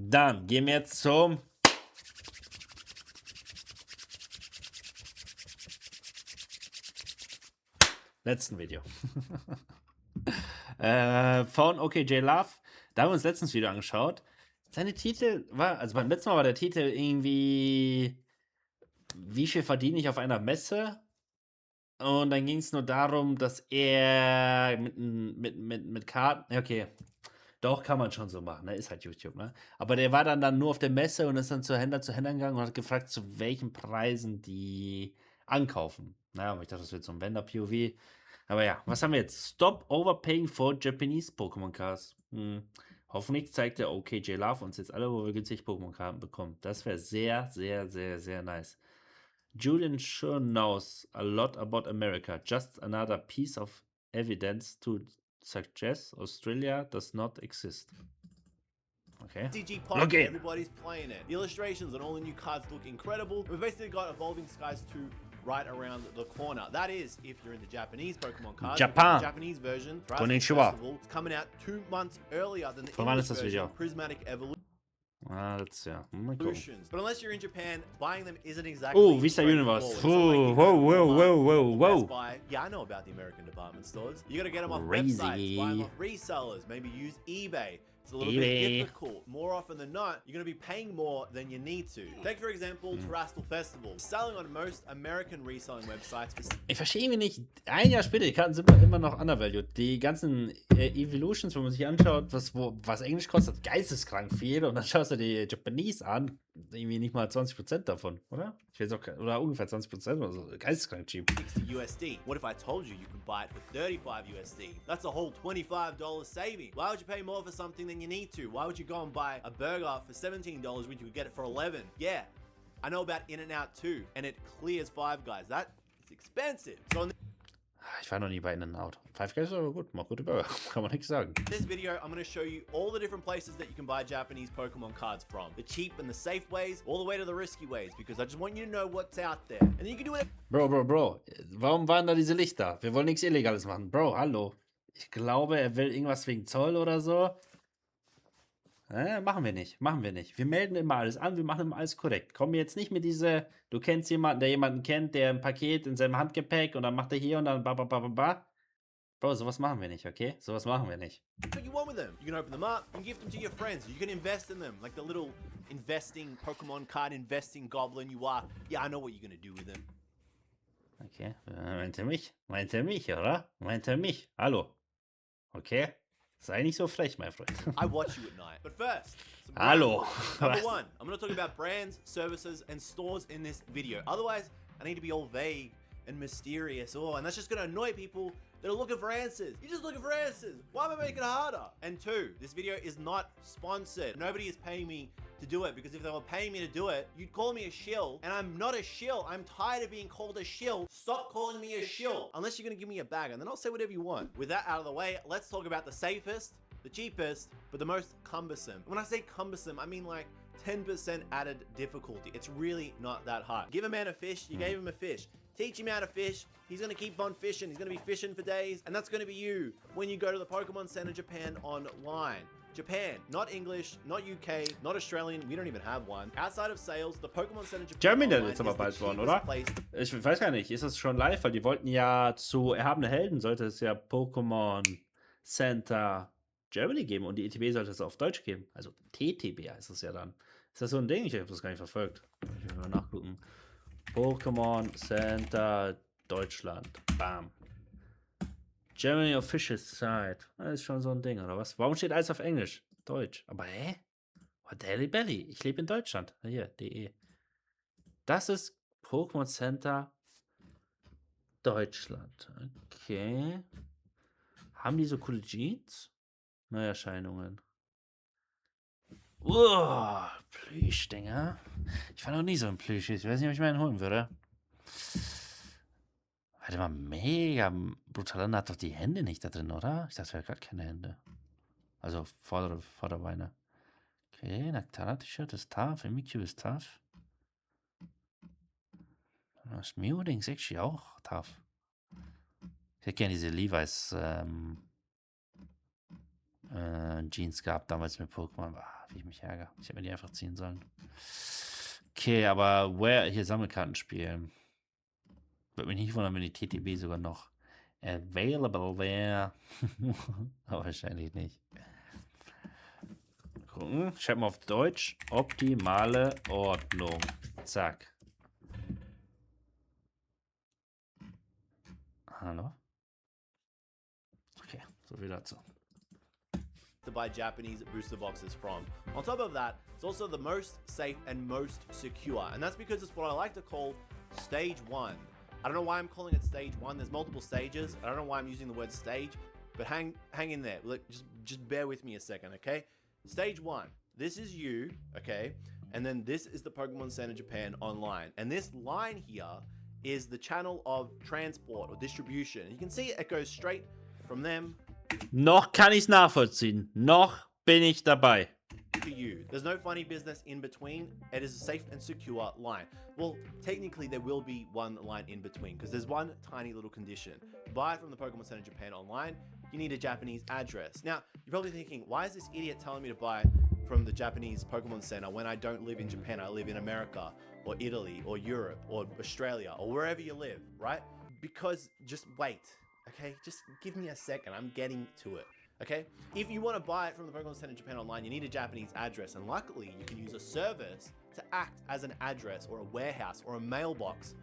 Dann gehen wir jetzt zum letzten Video. Von OKJ Love. Da haben wir uns letztens Video angeschaut. Seine Titel war, also beim letzten Mal war der Titel irgendwie, wie viel verdiene ich auf einer Messe? Und dann ging es nur darum, dass er mit Karten, okay, doch, kann man schon so machen, ne? Ist halt YouTube, ne? Aber der war dann nur auf der Messe und ist dann zu Händler gegangen und hat gefragt, zu welchen Preisen die ankaufen. Naja, aber ich dachte, das wird so ein Vendor-POV. Aber ja, was haben wir jetzt? Stop overpaying for Japanese Pokémon Cards. Hoffentlich zeigt der OKJ Love uns jetzt alle, wo wir günstig Pokémon-Karten bekommen. Das wäre sehr, sehr, sehr, sehr nice. Julian sure knows a lot about America. Just another piece of evidence to suggest Australia does not exist. Okay. TCG Pocket, everybody's playing it. The illustrations and all the new cards look incredible. We've basically got Evolving Skies 2 right around the corner. That is, if you're in the Japanese Pokemon cards. Japan. The Japanese version, Konnichiwa. Festival, is coming out 2 months earlier than the Von wann English ist das version, Video? Prismatic Evolution. Let's see. Mal gucken. But unless you're in Japan, buying them isn't exactly. Oh, Vista Universe. Whoa, whoa, whoa, whoa, whoa, whoa. Yeah, I know about the American department stores. You gotta get them off Crazy. websites, buy them off resellers, maybe use eBay. It's a little bit difficult. More often than not, you're going to be paying more than you need to. Take, for example, Terrestrial Festival. Selling on most American reselling websites for... Ich verstehe mich nicht. Ein Jahr später, die Karten sind immer noch undervalued. Die ganzen Evolutions, wenn man sich anschaut, was Englisch kostet, geisteskrank viel. Und dann schaust du die Japanese an, irgendwie nicht mal 20% davon, oder? Ich weiß auch, oder ungefähr 20% oder so. Geisteskrank cheap. 60 USD. What if I told you you could buy it for 35 USD? That's a whole $25 saving. Why would you pay more for something than you need to? Why would you go and buy a burger for $17 when you could get it for 11? Yeah, I know about In-N-Out too, and it clears Five Guys. That is expensive. So in Ich war noch nie bei In-N-Out. Five Guys ist aber gut, macht gute Burger. Kann man nichts sagen. this video, I'm going to show you all the different places that you can buy Japanese Pokemon cards from. The cheap and the safe ways, all the way to the risky ways, because I just want you to know what's out there. And then you can do it. Bro. Warum waren da diese Lichter? Wir wollen nichts Illegales machen. Bro, hallo. Ich glaube, er will irgendwas wegen Zoll oder so. Machen wir nicht. Wir melden immer alles an, wir machen immer alles korrekt. Komm jetzt nicht mit diese, du kennst jemanden, der jemanden kennt, der ein Paket in seinem Handgepäck und dann macht er hier und dann ba. Bro, sowas machen wir nicht, okay? Sowas machen wir nicht. What you want with them. You can open them up, you can give them to your friends, you can invest in them, like the little investing Pokemon card investing goblin you are. Yeah, I know what you're gonna do with them. Okay, meint er mich, oder? Meint er mich? Hallo. Okay? Sei nicht so frech, mein Freund. I watch you at night. But first, some Hallo. Number one, I'm going to talk about brands, services, and stores in this video. Otherwise, I need to be all vague and mysterious. Oh, and that's just going to annoy people that are looking for answers. You're just looking for answers. Why am I making it harder? And two, this video is not sponsored. Nobody is paying me to do it, because if they were paying me to do it, you'd call me a shill, and I'm not a shill. I'm tired of being called a shill. Stop calling me a shill, unless you're gonna give me a bag, and then I'll say whatever you want. With that out of the way, let's talk about the safest, the cheapest, but the most cumbersome. When I say cumbersome, I mean like 10% added difficulty. It's really not that hard. Give a man a fish, you gave him a fish. Teach him how to fish, he's gonna keep on fishing, he's gonna be fishing for days, and that's gonna be you when you go to the Pokemon Center Japan online. Japan, not English, not UK, not Australian, we don't even have one. Outside of sales, the Pokemon Center Japan Germany ist aber bald worden, oder? Ich weiß gar nicht, ist das schon live? Weil die wollten ja zu Erhabene Helden, sollte es ja Pokémon Center Germany geben und die ETB sollte es auf Deutsch geben. Also TTB heißt es ja dann. Ist das so ein Ding? Ich habe das gar nicht verfolgt. Ich will mal nachgucken. Pokémon Center Deutschland. Bam. Germany Official Site. Das ist schon so ein Ding, oder was? Warum steht alles auf Englisch? Deutsch. Aber What the hell, Belly? Ich lebe in Deutschland. Hier, de. Das ist Pokémon Center Deutschland. Okay. Haben die so coole Jeans? Neuerscheinungen. Plüschdinger. Ich war noch nie so ein Plüsch. Ich weiß nicht, ob ich meinen holen würde. Warte mal, mega brutal. Hat doch die Hände nicht da drin, oder? Ich dachte, er hat gar keine Hände. Also Vorderbeine. Okay, Naktara-T-Shirt ist tough. Mimikyu ist tough. Das Mew-Ding ist actually auch tough. Ich hätte gerne diese Levi's Jeans gehabt damals mit Pokémon. Wie ich mich ärgere. Ich hätte mir die einfach ziehen sollen. Okay, aber hier Sammelkarten spielen. Würde mich nicht wundern, wenn die TTB sogar noch available wäre. Aber wahrscheinlich nicht. Gucken. Schreib mal auf Deutsch. Optimale Ordnung. Zack. Hallo? Okay, so viel dazu. To buy Japanese booster boxes from. On top of that, it's also the most safe and most secure, and that's because it's what I like to call stage 1. I don't know why I'm calling it stage 1. There's multiple stages. I don't know why I'm using the word stage, but hang in there. Look, just bear with me a second, okay? Stage 1. This is you, okay? And then this is the Pokemon Center Japan online. And this line here is the channel of transport or distribution. You can see it goes straight from them Noch kann ich's nachvollziehen. Noch bin ich dabei. to you. There's no funny business in between. It is a safe and secure line. Well, technically there will be one line in between because there's one tiny little condition. To buy it from the Pokemon Center Japan online, you need a Japanese address. Now, you're probably thinking, why is this idiot telling me to buy from the Japanese Pokemon Center when I don't live in Japan? I live in America or Italy or Europe or Australia or wherever you live, right? Because just wait, okay? Just give me a second. I'm getting to it. Okay, if you want to buy it from the Pokemon Center Japan online, you need a Japanese address, and luckily you can use a service to act as an address or a warehouse or a mailbox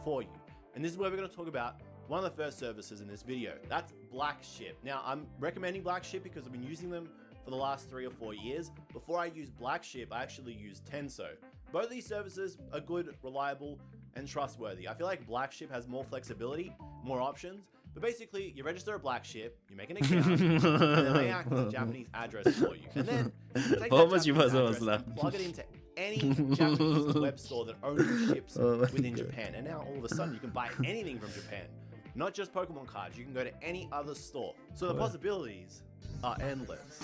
for you. And this is where we're going to talk about one of the first services in this video. That's Black Ship. Now, I'm recommending Black Ship because I've been using them for the last 3 or 4 years. Before I used Black Ship, I actually used Tenso. Both of these services are good, reliable, and trustworthy. I feel like Black Ship has more flexibility, more options. But basically, you register a Black Ship, you make an account, and then they act as a Japanese address for you. And then you take that Japanese address and plug it into any Japanese web store that only ships within Japan. And now all of a sudden you can buy anything from Japan. Not just Pokemon cards, you can go to any other store. So the possibilities are endless.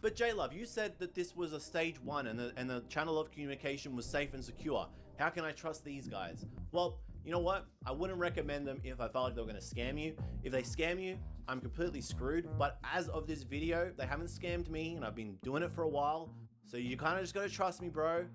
But J-Love, you said that this was a stage 1 and the channel of communication was safe and secure. How can I trust these guys? Well, you know what? I wouldn't recommend them if I felt like they were going to scam you. If they scam you, I'm completely screwed. But as of this video, they haven't scammed me and I've been doing it for a while. So you kind of just got to trust me, bro.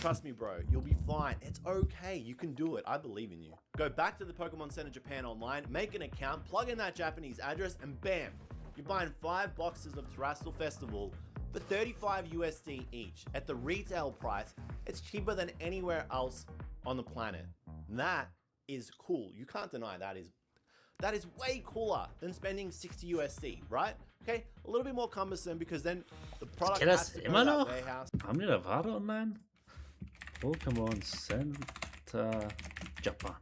Trust me, bro. You'll be fine. It's okay. You can do it. I believe in you. Go back to the Pokemon Center Japan online, make an account, plug in that Japanese address, and bam! You're buying 5 boxes of Terrestrial Festival for 35 USD each. At the retail price, it's cheaper than anywhere else on the planet. That is cool. You can't deny that is way cooler than spending 60 USD, right? Okay, a little bit more cumbersome because then the product has to go to that warehouse. Haben die da Ware online? Pokémon Center Japan.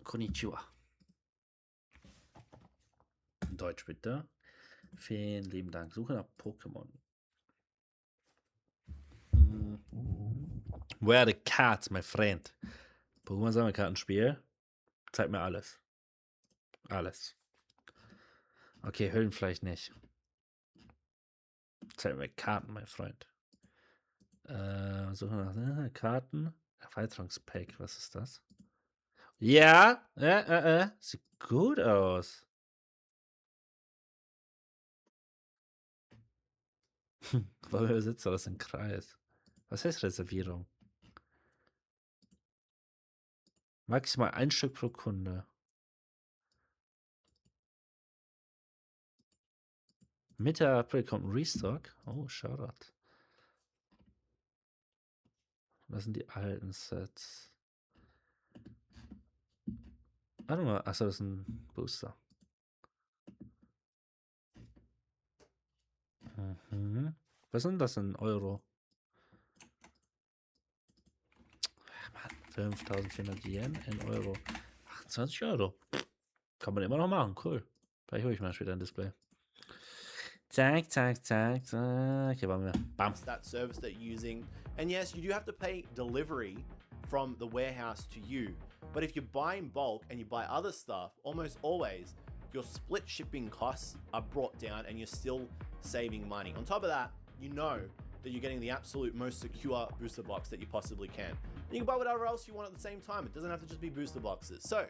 Konnichiwa. Deutsch bitte. Vielen lieben Dank. Suche nach Pokémon. Where are the cards, my friend? Pokémon Sammelkartenspiel. Zeig mir alles. Alles. Okay, Hüllen vielleicht nicht. Zeig mir Karten, mein Freund. Suche nach Karten. Erweiterungspack, was ist das? Ja, sieht gut aus. Warum übersetzt er das in Kreis? Was heißt Reservierung? Maximal 1 Stück pro Kunde. Mitte April kommt ein Restock. Oh, Shoutout. Das sind die alten Sets. Warte mal. Achso, das ist ein Booster. Mhm. Was sind das in Euro? 5400 Yen in Euro. 28 Euro. Kann man immer noch machen. Cool. Vielleicht hole ich mal später ein Display. Zack, zack, zack, zack. Hier waren wir. Bam. That service that you're using. And yes, you do have to pay delivery from the warehouse to you. But if you buy in bulk and you buy other stuff, almost always your split shipping costs are brought down and you're still saving money. On top of that, you know that you're getting the absolute most secure booster box that you possibly can. And you can buy whatever else you want at the same time. It doesn't have to just be booster boxes. So,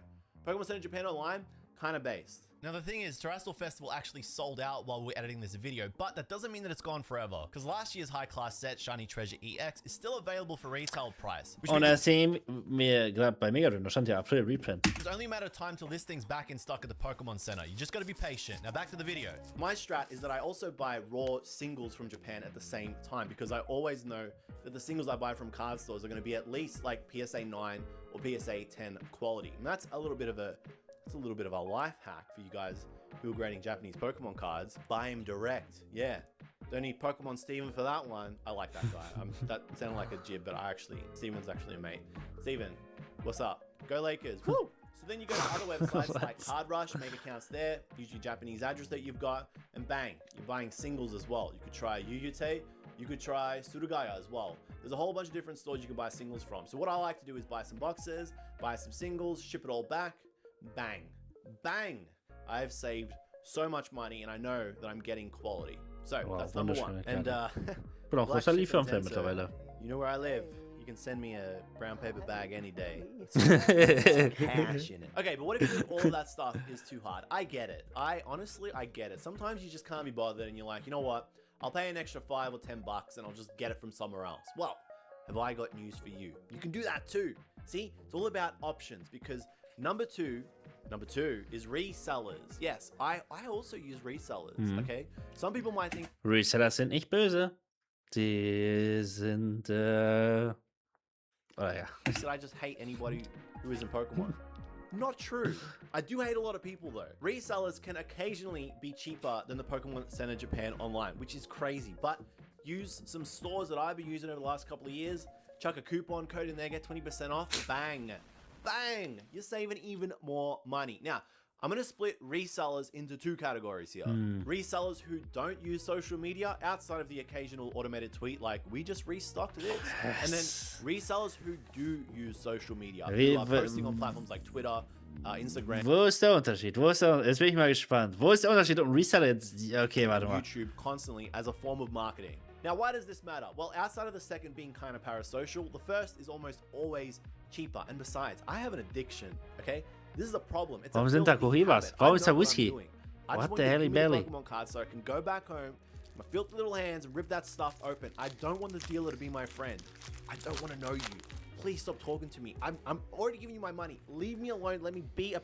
Pokemon Center Japan Online kind of based. Now the thing is, Terrestrial Festival actually sold out while we're editing this video, but that doesn't mean that it's gone forever, because last year's high-class set, Shiny Treasure EX, is still available for retail price. Und das sehen wir gerade bei Megadon, da stand ja April Reprint. It's only a matter of time till this thing's back in stock at the Pokemon Center. You just gotta be patient. Now back to the video. My strat is that I also buy raw singles from Japan at the same time, because I always know that the singles I buy from card stores are gonna be at least like PSA 9 or PSA 10 quality. And that's a little bit of a life hack for you guys who are grading Japanese Pokemon cards. Buy him direct. Yeah. Don't need Pokemon Steven for that one. I like that guy. That sounded like a jib, but Steven's actually a mate. Steven, what's up? Go Lakers. Woo! So then you go to other websites like Card Rush, make accounts there, use your Japanese address that you've got, and bang, you're buying singles as well. You could try Yuyute, you could try Surugaya as well. There's a whole bunch of different stores you can buy singles from. So what I like to do is buy some boxes, buy some singles, ship it all back, bang, bang. I've saved so much money and I know that I'm getting quality. So that's number one. And bin auch großer Lieferant mittlerweile. You know where I live. You can send me a brown paper bag any day. It's cash in it. Okay, but what if you do all of that stuff is too hard? I get it. Honestly, I get it. Sometimes you just can't be bothered and you're like, you know what? I'll pay an extra $5 or $10 and I'll just get it from somewhere else. Well, have I got news for you? You can do that too. See, it's all about options, because number two is resellers. Yes, I also use resellers, okay? Some people might think Reseller sind nicht böse. Die sind, oh ja. that I just hate anybody who is in Pokemon. Not true. I do hate a lot of people though. Resellers can occasionally be cheaper than the Pokemon Center Japan online, which is crazy, but use some stores that I've been using over the last couple of years, chuck a coupon code in there, get 20% off, bang. Bang! You're saving even more money. Now, I'm going to split resellers into two categories here. Resellers who don't use social media outside of the occasional automated tweet like, we just restocked this. And then resellers who do use social media. Who are posting on platforms like Twitter, Instagram. Wo ist der Unterschied? Jetzt bin ich mal gespannt. Wo ist der Unterschied, um Reseller jetzt... Okay, warte mal. YouTube constantly as a form of marketing. Now, why does this matter? Well, outside of the second being kind of parasocial, the first is almost always cheaper. And besides, I have an addiction, okay? This is a problem. It's Warum sind da Cohibas? Warum ist da Whisky? What the hell, Belly? Pokemon cards so I can go back home, my filthy little hands, and rip that stuff open. I don't want the dealer to be my friend. I don't want to know you. Please stop talking to me. I'm already giving you my money. Leave me alone. Let me be a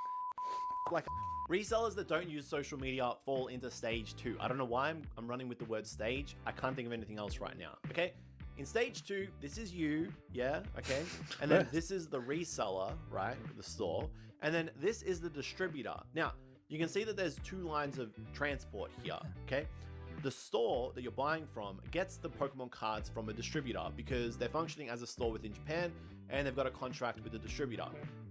like a resellers that don't use social media fall into stage 2. I don't know why I'm running with the word stage. I can't think of anything else right now. Okay. In stage 2, this is you, yeah, okay? And then this is the reseller, right, the store. And then this is the distributor. Now, you can see that there's 2 lines of transport here, okay? The store that you're buying from gets the Pokemon cards from a distributor because they're functioning as a store within Japan and they've got a contract with the distributor.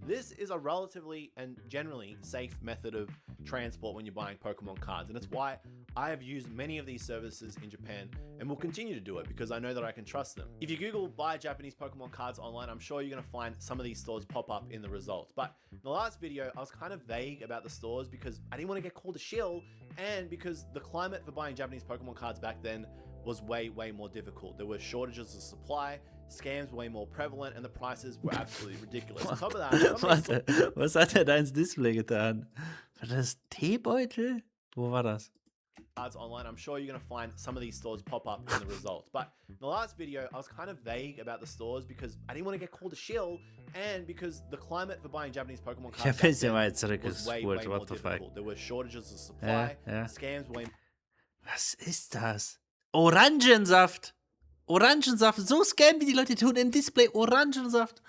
This is a relatively and generally safe method of transport when you're buying Pokemon cards, and it's why I have used many of these services in Japan and will continue to do it because I know that I can trust them. If you Google buy Japanese Pokemon cards online, I'm sure you're going to find some of these stores pop up in the results. But in the last video, I was kind of vague about the stores because I didn't want to get called a shill, and because the climate for buying Japanese Pokemon cards back then was way more difficult. There were shortages of supply, scams were way more prevalent, and the prices were absolutely ridiculous. On top of that, was hat er da ins Display getan? War das Teebeutel? Wo war das? Cards online, I'm sure you're going to find some of these stores pop up in the results. But in the last video, I was kind of vague about the stores because I didn't want to get called a shill, and because the climate for buying Japanese Pokemon cards Ich bin mal was way more what the fuck? difficult. There were shortages of supply, scams were way. Was ist das? Orangensaft! Orangensaft! So scammen wie die Leute tun im Display Orangensaft!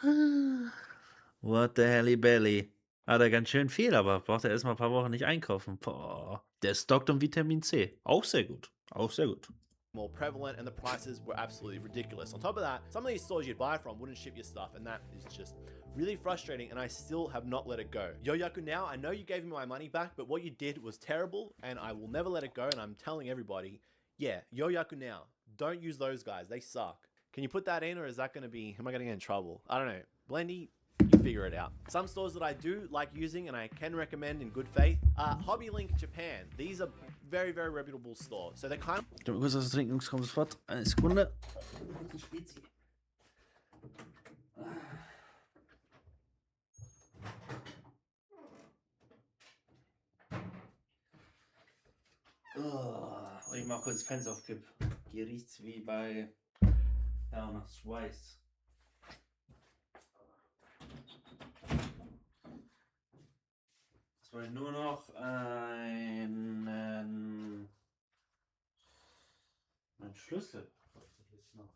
What the hell, Belly? Hat er ganz schön viel, aber braucht er erstmal ein paar Wochen nicht einkaufen. Boah. Der stockt um Vitamin C. Auch sehr gut. Auch sehr gut. More prevalent, and the prices were absolutely ridiculous. On top of that, some of these stores you'd buy from wouldn't ship your stuff, and that is just really frustrating, and I still have not let it go. Yoyaku Now, I know you gave me my money back, but what you did was terrible, and I will never let it go, and I'm telling everybody, yeah, Yoyaku Now, don't use those guys. They suck. Can you put that in, or is that going to be, am I going to get in trouble? I don't know. Blendy, you figure it out. Some stores that I do like using and I can recommend in good faith are Hobby Link Japan. These are very reputable stores. So they're kind of... Ich will kurz was trinken, Jungs, komm sofort. Eine Sekunde. Oh, ich mach kurz das Fenster aufkipp. Hier riecht's wie bei. Ja, nach Schweiß. Jetzt wollte ich nur noch einen Schlüssel. Jetzt noch.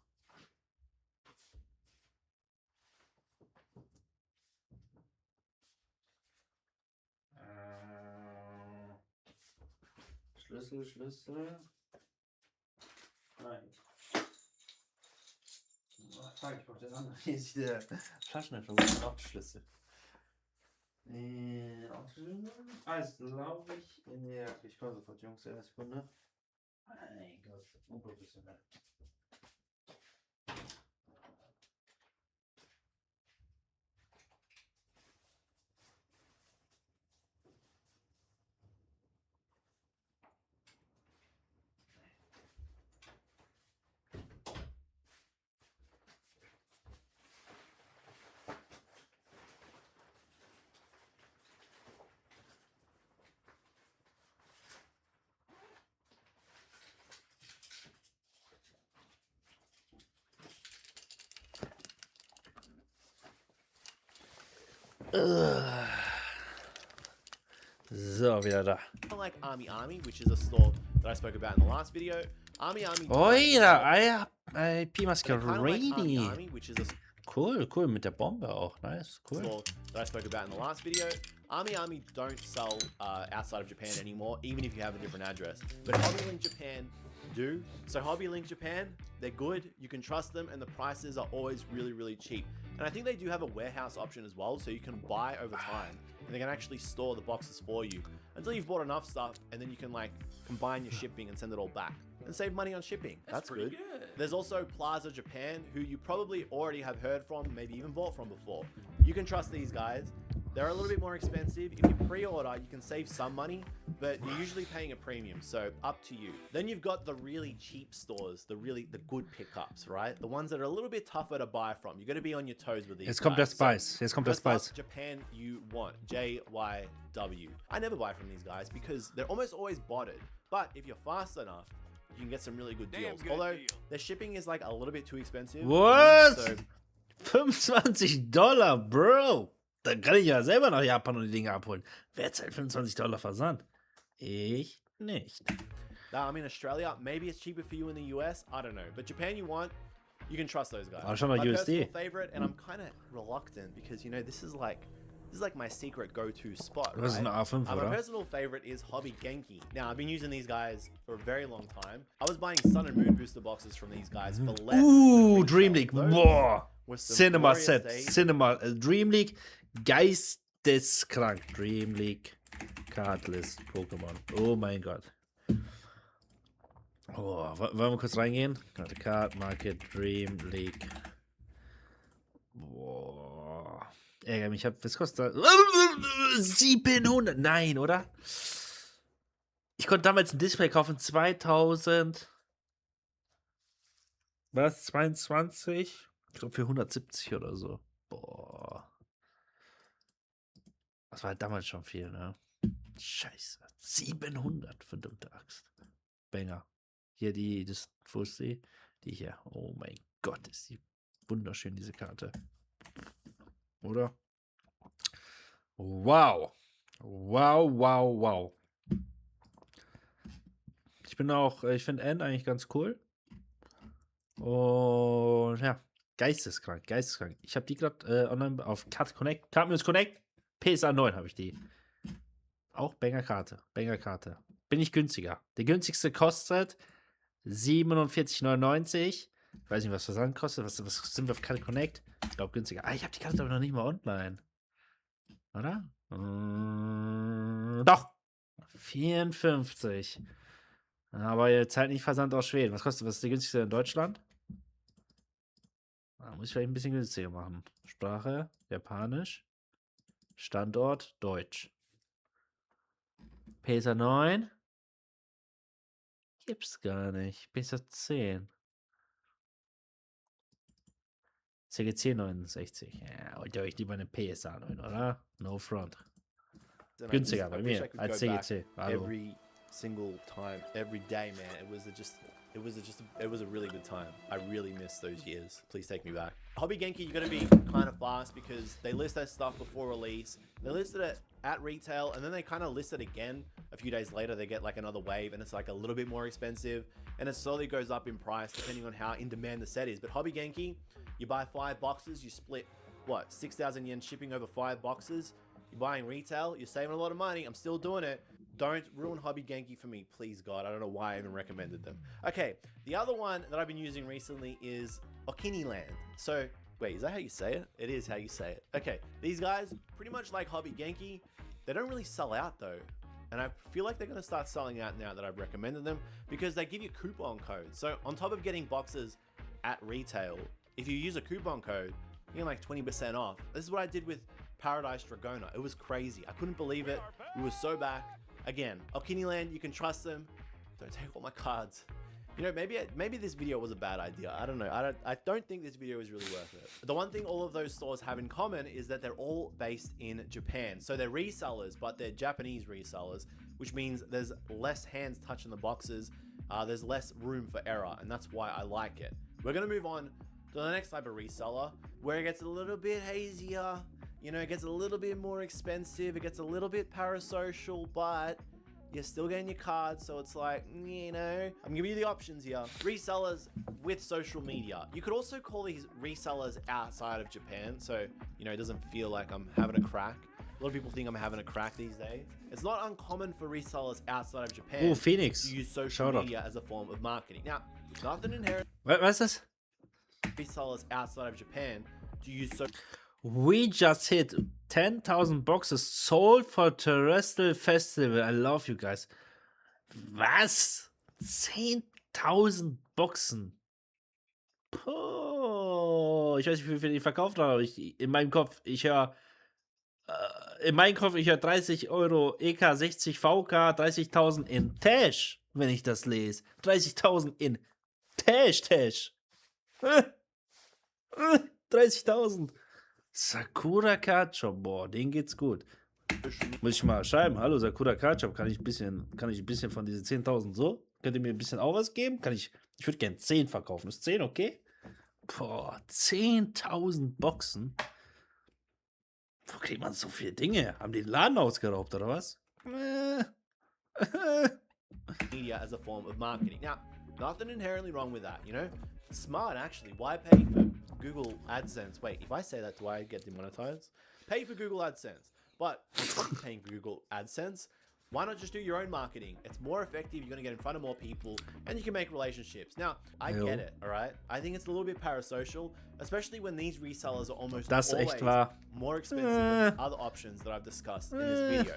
Schlüssel. Nein. Oh, fuck, ich brauch den anderen. Hier ist der Flaschenöffner. Wo ist der Hauptschlüssel? Ist glaube ich in der. Ich komme sofort, Jungs, eine Sekunde. Mein Gott, unprofessionell. So, wieder da. Like Army, which is a store that I spoke about in the last video. Army. Oh ja, IP Kind of like Masquerade. Army, which is a Cool, mit der Bombe auch. Nice, cool. store that I spoke about in the last video. Army don't sell outside of Japan anymore, even if you have a different address. But HobbyLink Japan do. So HobbyLink Japan, they're good, you can trust them, and the prices are always really cheap. And I think they do have a warehouse option as well, so you can buy over time, and they can actually store the boxes for you until you've bought enough stuff, and then you can like combine your shipping and send it all back and save money on shipping. That's good. There's also Plaza Japan, who you probably already have heard from, maybe even bought from before. You can trust these guys. They're a little bit more expensive. If you pre-order, you can save some money, but you're usually paying a premium, so up to you. Then you've got the really cheap stores, the good pickups, right? The ones that are a little bit tougher to buy from. You're going to be on your toes with these Jetzt kommt der guys. Spice. Jetzt kommt der First up, Spice. Japan you want, JYW. I never buy from these guys because they're almost always botted, but if you're fast enough, you can get some really good deals. Although their shipping is like a little bit too expensive. What? So $25, Bro. Dann kann ich ja selber nach Japan und die Dinge abholen. Wer zahlt $25 Versand? Ich nicht. now I'm in Australia. Maybe it's cheaper for you in the US. I don't know. But Japan you want, you can trust those guys. Aber schon mal My USD. personal favorite, and I'm kind of reluctant because you know this is like my secret go-to spot. Das ist Right? eine A5, My oder? personal favorite is Hobby Genki. Now I've been using these guys for a very long time. I was buying Sun and Moon booster boxes from these guys for less. than Dream retail. League. Those Boah. were some Cinema glorious Set. days. Dream League. Geisteskrank. Dream League. Cardlist. Pokémon. Oh mein Gott. Oh, wollen wir kurz reingehen? Card Market Dream League. Boah. Ärger mich. Was kostet das? 700. Nein, oder? Ich konnte damals ein Display kaufen. 2000. Was? 22? Ich glaube für 170 oder so. Boah. Das war halt damals schon viel, ne? Scheiße. 700, verdammte Axt. Banger. Hier wo ist die? Die hier. Oh mein Gott, ist die wunderschön, diese Karte. Oder? Wow. Wow. Ich finde N eigentlich ganz cool. Und ja, geisteskrank. Ich habe die gerade online auf Karten Connect. PSA 9 habe ich die. Auch Banger-Karte. Bin ich günstiger. Der günstigste kostet 47,99. Ich weiß nicht, was Versand kostet. Was sind wir auf Karte Connect? Ich glaube günstiger. Ich habe die Karte aber noch nicht mal online. Oder? Doch. 54. Aber jetzt halt nicht Versand aus Schweden. Was ist die günstigste in Deutschland? Muss ich vielleicht ein bisschen günstiger machen. Sprache, Japanisch. Standort, Deutsch. PSA 9. Gibt's gar nicht. PSA 10. CGC 69. Ja, und ich lieber eine PSA 9, oder? No front. And Günstiger I bei wish I mir could als go back CGC. Hallo. every single time, every day, man. It was a really good time. I really miss those years. Please take me back. Hobby Genki, you got to be kind of fast because they list their stuff before release. They listed it at retail, and then they kind of list it again a few days later. They get like another wave, and it's like a little bit more expensive, and it slowly goes up in price depending on how in demand the set is. But Hobby Genki, you buy 5 boxes, you split what, 6,000 yen shipping over 5 boxes. You're buying retail, you're saving a lot of money. I'm still doing it. Don't ruin Hobby Genki for me, please God. I don't know why I even recommended them. Okay, the other one that I've been using recently is Okiniland. So, wait, is that how you say it? It is how you say it. Okay, these guys, pretty much like Hobby Genki, they don't really sell out though. And I feel like they're gonna start selling out now that I've recommended them because they give you coupon codes. So on top of getting boxes at retail, if you use a coupon code, you get like 20% off. This is what I did with Paradise Dragona. It was crazy. I couldn't believe it. We were so back. Again, Okiniland, you can trust them. Don't take all my cards. You know, maybe this video was a bad idea. I don't know. I don't think this video is really worth it. The one thing all of those stores have in common is that they're all based in Japan. So they're resellers, but they're Japanese resellers, which means there's less hands touching the boxes. There's less room for error, and that's why I like it. We're gonna move on to the next type of reseller, where it gets a little bit hazier. You know, it gets a little bit more expensive. It gets a little bit parasocial, but you're still getting your cards. So it's like, you know, I'm giving you the options here. Resellers with social media. You could also call these resellers outside of Japan. So, you know, it doesn't feel like I'm having a crack. A lot of people think I'm having a crack these days. It's not uncommon for resellers outside of Japan Phoenix. to use social media as a form of marketing. Now, nothing inherent. Was ist das? Resellers outside of Japan to use social. We just hit 10,000 boxes sold for Terrestrial Festival. I love you guys. Was? 10.000 Boxen. Puh. Ich weiß nicht, wie viel ich verkauft habe, aber in meinem Kopf, ich höre 30 Euro EK, 60 VK, 30.000 in Tash, wenn ich das lese. 30.000 in Tash. 30.000. Sakura Card Shop, boah, denen geht's gut. Muss ich mal schreiben, hallo Sakura Card Shop, kann ich ein bisschen von diesen 10.000 so? Könnt ihr mir ein bisschen auch was geben? Ich würde gerne 10 verkaufen. Ist 10 okay? Boah, 10.000 Boxen? Wo kriegt man so viele Dinge? Haben die den Laden ausgeraubt oder was? Media as a form of marketing. Now, nothing inherently wrong with that, you know? Smart, actually. Why pay for Google AdSense? Wait, if I say that, do I get demonetized? Pay for Google AdSense. But instead of paying for Google AdSense, why not just do your own marketing? It's more effective, you're going to get in front of more people, and you can make relationships. Now, I get it, all right? I think it's a little bit parasocial, especially when these resellers are almost always more expensive than other options that I've discussed in this video.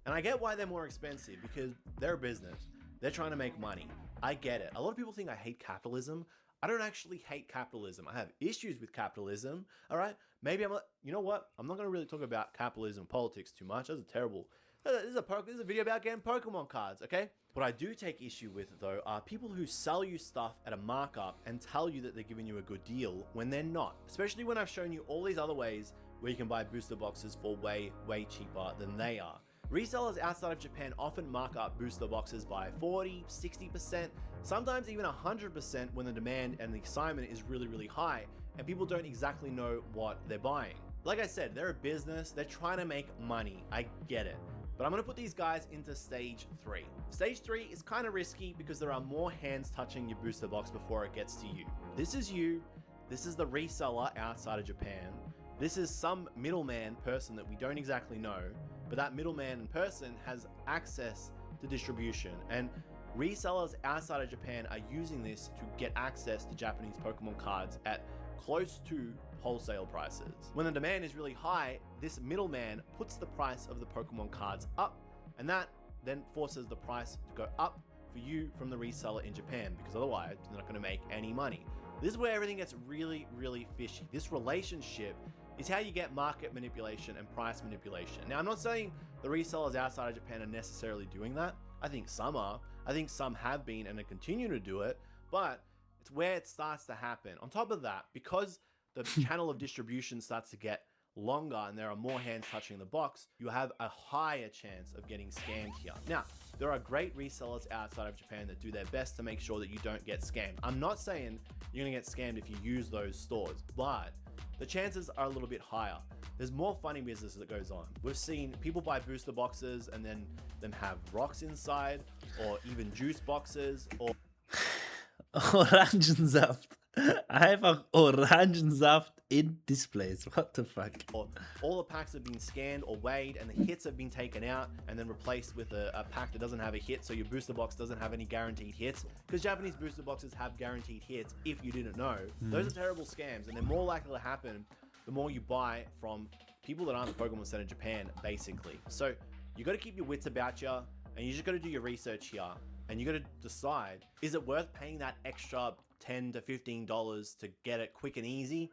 And I get why they're more expensive, because they're a business. They're trying to make money. I get it. A lot of people think I hate capitalism. I don't actually hate capitalism. I have issues with capitalism, all right? Maybe you know what? I'm not going to really talk about capitalism and politics too much. That's terrible. This is a video about getting Pokemon cards, okay? What I do take issue with, though, are people who sell you stuff at a markup and tell you that they're giving you a good deal when they're not. Especially when I've shown you all these other ways where you can buy booster boxes for way, way cheaper than they are. Resellers outside of Japan often mark up booster boxes by 40, 60%, sometimes even 100% when the demand and the excitement is really, really high and people don't exactly know what they're buying. Like I said, they're a business, they're trying to make money, I get it. But I'm going to put these guys into stage 3. Stage 3 is kind of risky because there are more hands touching your booster box before it gets to you. This is you, this is the reseller outside of Japan, this is some middleman person that we don't exactly know, but that middleman and person has access to distribution, and resellers outside of Japan are using this to get access to Japanese Pokemon cards at close to wholesale prices. When the demand is really high, this middleman puts the price of the Pokemon cards up, and that then forces the price to go up for you from the reseller in Japan, because otherwise they're not going to make any money. This is where everything gets really, really fishy. This relationship is how you get market manipulation and price manipulation. Now, I'm not saying the resellers outside of Japan are necessarily doing that. I think some are. I think some have been and continue to do it, but it's where it starts to happen. On top of that, because the channel of distribution starts to get longer and there are more hands touching the box, you have a higher chance of getting scammed here. Now, there are great resellers outside of Japan that do their best to make sure that you don't get scammed. I'm not saying you're gonna get scammed if you use those stores, but the chances are a little bit higher. There's more funny business that goes on. We've seen people buy booster boxes and then them have rocks inside, or even juice boxes, or Orangensaft. Einfach Orangensaft in displays. What the fuck? or all the packs have been scanned or weighed and the hits have been taken out and then replaced with a pack that doesn't have a hit, so your booster box doesn't have any guaranteed hits, because Japanese booster boxes have guaranteed hits if you didn't know. Those are terrible scams, and they're more likely to happen the more you buy from people that aren't the Pokemon Center Japan, basically. So you got to keep your wits about you, and you just got to do your research here, and you got to decide, is it worth paying that extra $10 to $15 to get it quick and easy,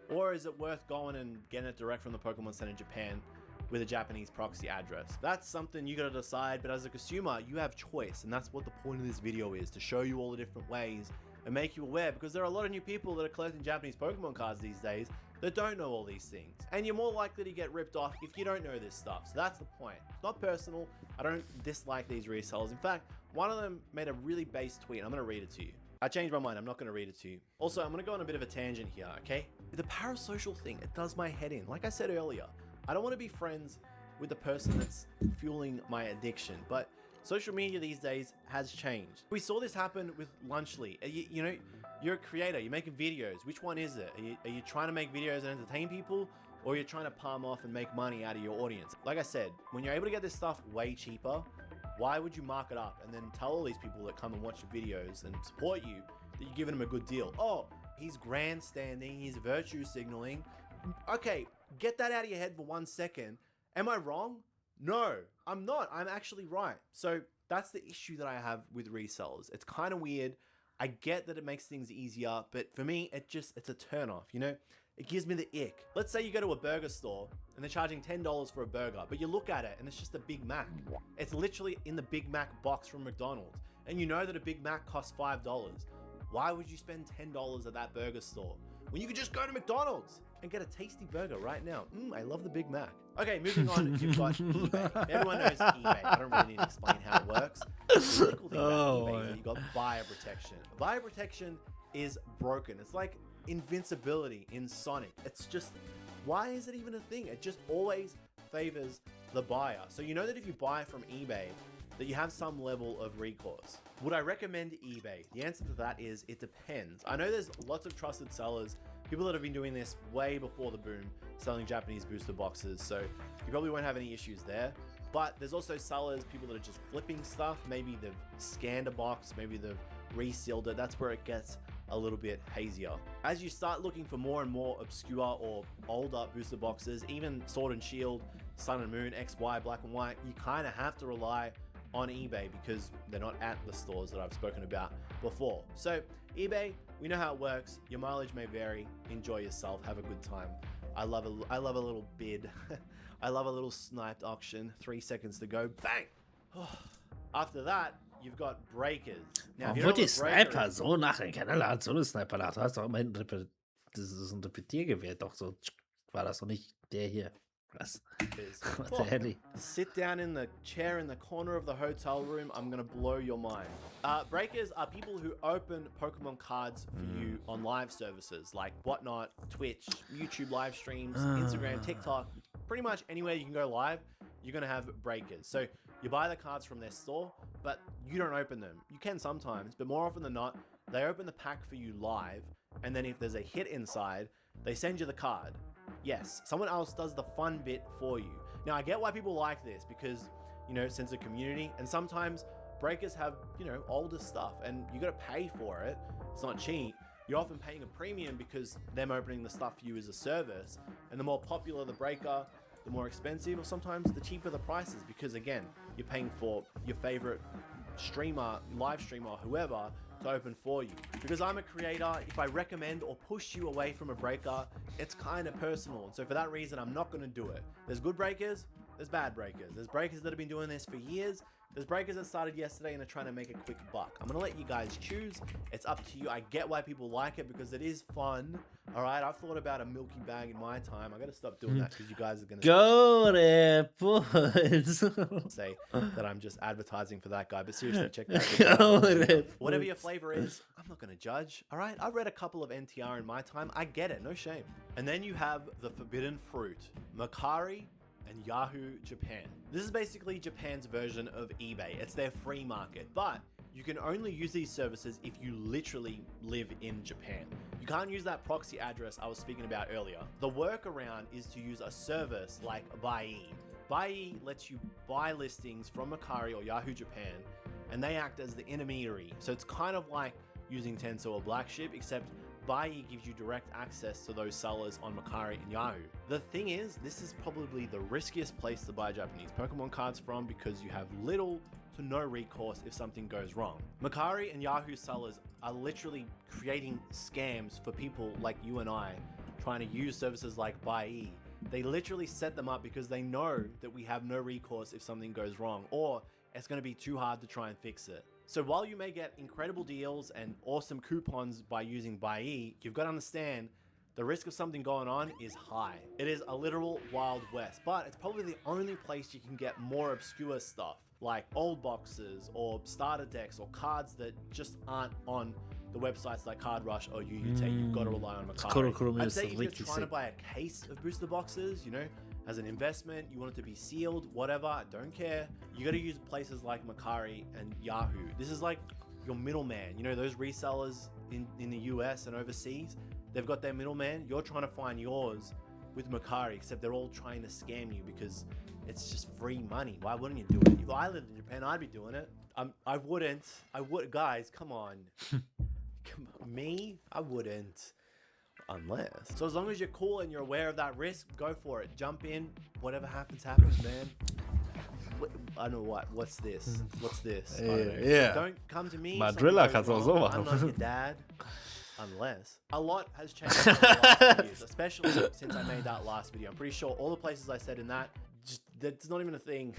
or is it worth going and getting it direct from the Pokemon Center Japan with a Japanese proxy address? That's something you got to decide, but as a consumer, you have choice, and that's what the point of this video is, to show you all the different ways and make you aware, because there are a lot of new people that are collecting Japanese Pokemon cards these days that don't know all these things, and you're more likely to get ripped off if you don't know this stuff. So that's the point. It's not personal. I don't dislike these resellers. In fact, one of them made a really base tweet. I'm going to read it to you. I changed my mind. I'm not going to read it to you. Also, I'm going to go on a bit of a tangent here, okay? The parasocial thing, it does my head in. Like I said earlier, I don't want to be friends with the person that's fueling my addiction, but social media these days has changed. We saw this happen with Lunchly. You know, you're a creator, you're making videos. Which one is it? Are you trying to make videos and entertain people, or you're trying to palm off and make money out of your audience? Like I said, when you're able to get this stuff way cheaper, why would you mark it up and then tell all these people that come and watch your videos and support you that you're giving them a good deal? Oh, he's grandstanding, he's virtue signaling. Okay, get that out of your head for 1 second. Am I wrong? No, I'm not. I'm actually right. So that's the issue that I have with resellers. It's kind of weird. I get that it makes things easier, but for me, it's a turn off, you know? It gives me the ick. Let's say you go to a burger store and they're charging $10 for a burger, but you look at it and it's just a Big Mac. It's literally in the Big Mac box from McDonald's, and you know that a Big Mac costs $5. Why would you spend $10 at that burger store when you could just go to McDonald's and get a tasty burger right now? I love the Big Mac. Okay, moving on. You've got eBay. Everyone knows eBay. I don't really need to explain how it works. The really cool thing about eBay is that you got buyer protection. Buyer protection is broken. It's like invincibility in Sonic. It's just, why is it even a thing? It just always favors the buyer. So you know that if you buy from eBay, that you have some level of recourse. Would I recommend eBay? The answer to that is it depends. I know there's lots of trusted sellers, people that have been doing this way before the boom, selling Japanese booster boxes, so you probably won't have any issues there. But there's also sellers, people that are just flipping stuff. Maybe they've scanned a box, maybe they've resealed it. That's where it gets a little bit hazier. As you start looking for more and more obscure or older booster boxes, even Sword and Shield, Sun and Moon, XY, Black and White, you kind of have to rely on eBay because they're not at the stores that I've spoken about before. So eBay, we know how it works. Your mileage may vary. Enjoy yourself. Have a good time. I love a little bid. I love a little sniped auction. 3 seconds to go. Bang! After that, you've got breakers. Now, if you Obwohl don't know die what breaker Sniper is- so nachher keine hat so eine Sniper nach. Du hast doch mein das ist ein Repetiergewehr, doch so. War das doch nicht der hier? Was? is. What the hell? Sit down in the chair in the corner of the hotel room. I'm gonna blow your mind. Breakers are people who open Pokemon cards for you on live services like Whatnot, Twitch, YouTube live streams, Instagram, TikTok. Pretty much anywhere you can go live, you're gonna have breakers. So you buy the cards from their store, but you don't open them. You can sometimes, but more often than not, they open the pack for you live, and then if there's a hit inside, they send you the card. Yes, someone else does the fun bit for you. Now, I get why people like this because, you know, sense of community, and sometimes breakers have, you know, older stuff and you gotta pay for it. It's not cheap. You're often paying a premium because them opening the stuff for you is a service, and the more popular the breaker, the more expensive, or sometimes the cheaper the prices because, again, you're paying for your favorite streamer, live streamer, whoever, to open for you. Because I'm a creator, if I recommend or push you away from a breaker, it's kind of personal. And so for that reason, I'm not going to do it. There's good breakers, there's bad breakers. There's breakers that have been doing this for years, There's breakers that started yesterday and are trying to make a quick buck. I'm gonna let you guys choose. It's up to you. I get why people like it because it is fun. All right, I've thought about a milky bag in my time. I gotta stop doing that because you guys are gonna Go Repos. say that I'm just advertising for that guy. But seriously, check that video. Whatever your flavor is, I'm not gonna judge. All right, I've read a couple of NTR in my time. I get it, no shame. And then you have the forbidden fruit, Mercari and Yahoo Japan. This is basically Japan's version of eBay. It's their free market, but you can only use these services if you literally live in Japan. You can't use that proxy address I was speaking about earlier. The workaround is to use a service like Buy. Buy lets you buy listings from Mercari or Yahoo Japan, and they act as the intermediary. So it's kind of like using Tenso or Blackship, except Buy gives you direct access to those sellers on Mercari and Yahoo. The thing is, this is probably the riskiest place to buy Japanese Pokemon cards from because you have little to no recourse if something goes wrong. Mercari and Yahoo sellers are literally creating scams for people like you and I trying to use services like Buy. They literally set them up because they know that we have no recourse if something goes wrong, or it's going to be too hard to try and fix it. So while you may get incredible deals and awesome coupons by using Buy, you've got to understand the risk of something going on is high. It is a literal Wild West, but it's probably the only place you can get more obscure stuff like old boxes or starter decks or cards that just aren't on the websites like Card Rush or UUT. You've got to rely on Mercari. I'd say if you're trying to buy a case of booster boxes, you know, as an investment, you want it to be sealed, whatever, I don't care. You got to use places like Mercari and Yahoo. This is like your middleman. You know, those resellers in the US and overseas, they've got their middleman. You're trying to find yours with Mercari, except they're all trying to scam you because it's just free money. Why wouldn't you do it? If I lived in Japan, I'd be doing it. I wouldn't. I would. Guys, come on. Me? I wouldn't. Unless. So as long as you're cool and you're aware of that risk, go for it. Jump in. Whatever happens, happens, man. I don't know what's this? What's this? Yeah. Don't come to me. Madrilla kannst du auch so I'm not machen. your dad. Unless. A lot has changed in the last few years, especially since I made that last video. I'm pretty sure all the places I said in that, just that's not even a thing.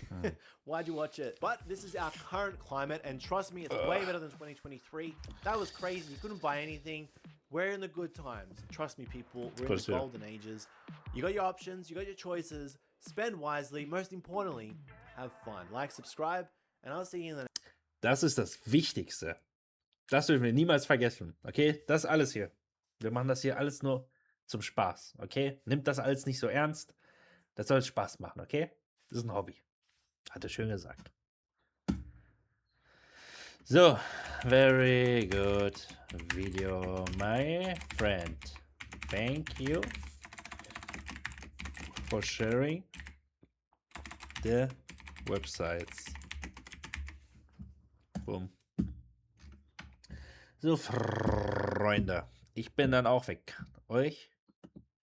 Why'd you watch it? But this is our current climate, and trust me, it's way better than 2023. That was crazy. You couldn't buy anything. We're in the good times. Trust me, people. We're in the golden ages. You got your options. You got your choices. Spend wisely. Most importantly, have fun. Like, subscribe, and I'll see you in the next. Das ist das Wichtigste. Das dürfen wir niemals vergessen. Okay? Das alles hier. Wir machen das hier alles nur zum Spaß. Okay? Nimmt das alles nicht so ernst. Das soll Spaß machen. Okay? Das ist ein Hobby. Hat er schön gesagt. So. Very good video, my friend. Thank you for sharing the websites. Boom. So, Freunde. Ich bin dann auch weg. Euch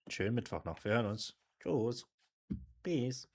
schönen Mittwoch noch. Wir hören uns. Tschüss. Peace.